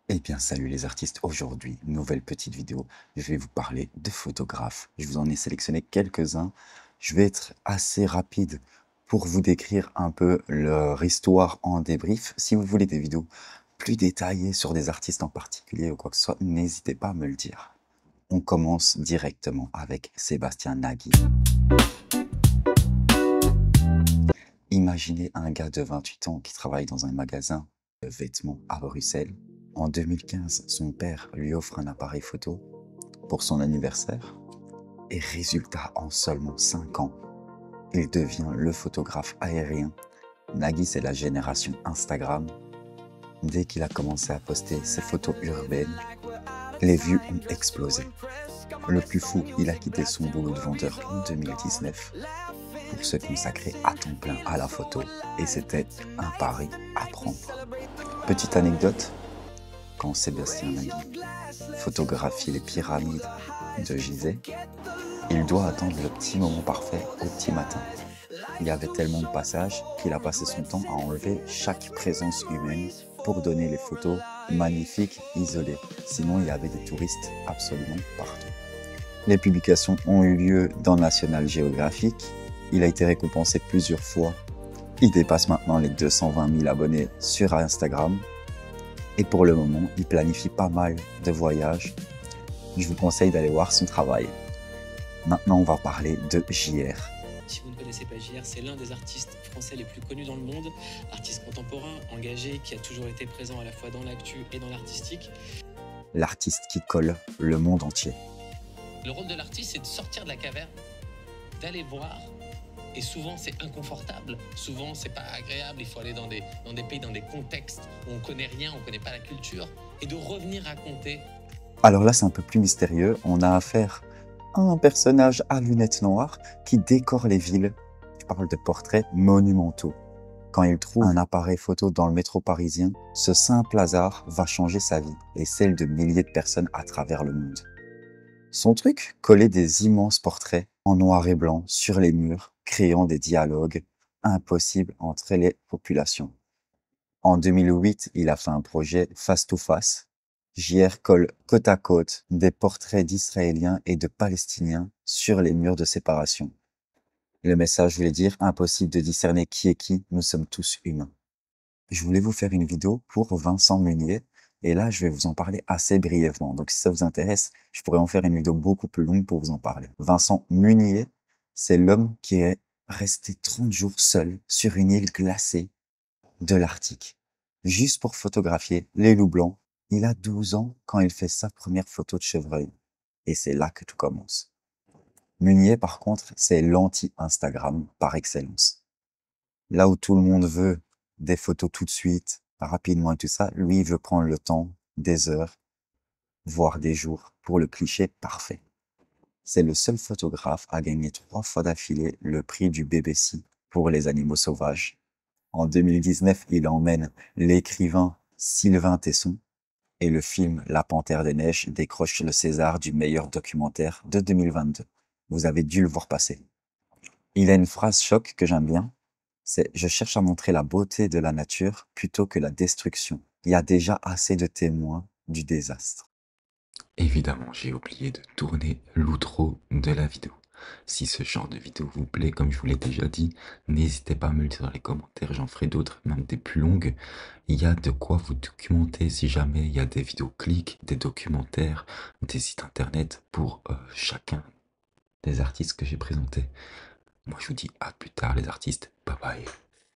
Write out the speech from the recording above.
Eh bien, salut les artistes. Aujourd'hui, nouvelle petite vidéo. Je vais vous parler de photographes. Je vous en ai sélectionné quelques-uns. Je vais être assez rapide pour vous décrire un peu leur histoire en débrief. Si vous voulez des vidéos plus détaillées sur des artistes en particulier ou quoi que ce soit, n'hésitez pas à me le dire. On commence directement avec Sébastien Nagui. Imaginez un gars de 28 ans qui travaille dans un magasin de vêtements à Bruxelles. En 2015, son père lui offre un appareil photo pour son anniversaire. Et résultat, en seulement 5 ans, il devient le photographe aérien. Nagui, c'est la génération Instagram. Dès qu'il a commencé à poster ses photos urbaines, les vues ont explosé. Le plus fou, il a quitté son boulot de vendeur en 2019 pour se consacrer à temps plein à la photo. Et c'était un pari à prendre. Petite anecdote, quand Sébastien Nagui photographie les pyramides de Gizeh, il doit attendre le petit moment parfait au petit matin. Il y avait tellement de passages qu'il a passé son temps à enlever chaque présence humaine pour donner les photos magnifiques, isolées. Sinon, il y avait des touristes absolument partout. Les publications ont eu lieu dans National Geographic. Il a été récompensé plusieurs fois. Il dépasse maintenant les 220 000 abonnés sur Instagram. Et pour le moment, il planifie pas mal de voyages. Je vous conseille d'aller voir son travail. Maintenant, on va parler de JR. Si vous ne connaissez pas JR, c'est l'un des artistes français les plus connus dans le monde, artiste contemporain, engagé, qui a toujours été présent à la fois dans l'actu et dans l'artistique. L'artiste qui colle le monde entier. Le rôle de l'artiste, c'est de sortir de la caverne, d'aller voir, et souvent c'est inconfortable, souvent c'est pas agréable, il faut aller dans des pays, dans des contextes où on connaît rien, on connaît pas la culture, et de revenir raconter. Alors là, c'est un peu plus mystérieux. On a affaire à un personnage à lunettes noires qui décore les villes. Je parle de portraits monumentaux. Quand il trouve un appareil photo dans le métro parisien, ce simple hasard va changer sa vie et celle de milliers de personnes à travers le monde. Son truc, coller des immenses portraits en noir et blanc sur les murs, créant des dialogues impossibles entre les populations. En 2008, il a fait un projet Face to Face. JR colle côte à côte des portraits d'Israéliens et de Palestiniens sur les murs de séparation. Le message voulait dire impossible de discerner qui est qui, nous sommes tous humains. Je voulais vous faire une vidéo pour Vincent Munier et là je vais vous en parler assez brièvement. Donc si ça vous intéresse, je pourrais en faire une vidéo beaucoup plus longue pour vous en parler. Vincent Munier, c'est l'homme qui est resté 30 jours seul sur une île glacée de l'Arctique, juste pour photographier les loups blancs. Il a 12 ans quand il fait sa première photo de chevreuil. Et c'est là que tout commence. Munier, par contre, c'est l'anti-Instagram par excellence. Là où tout le monde veut des photos tout de suite, rapidement et tout ça, lui, il veut prendre le temps, des heures, voire des jours, pour le cliché parfait. C'est le seul photographe à gagner 3 fois d'affilée le prix du BBC pour les animaux sauvages. En 2019, il emmène l'écrivain Sylvain Tesson et le film La Panthère des Neiges décroche le César du meilleur documentaire de 2022. Vous avez dû le voir passer. Il a une phrase choc que j'aime bien, c'est « Je cherche à montrer la beauté de la nature plutôt que la destruction. Il y a déjà assez de témoins du désastre. » Évidemment, j'ai oublié de tourner l'outro de la vidéo. Si ce genre de vidéo vous plaît, comme je vous l'ai déjà dit, n'hésitez pas à me le dire dans les commentaires, j'en ferai d'autres, même des plus longues. Il y a de quoi vous documenter si jamais il y a des vidéos clics, des documentaires, des sites internet pour chacun des artistes que j'ai présentés. Moi je vous dis à plus tard les artistes, bye bye.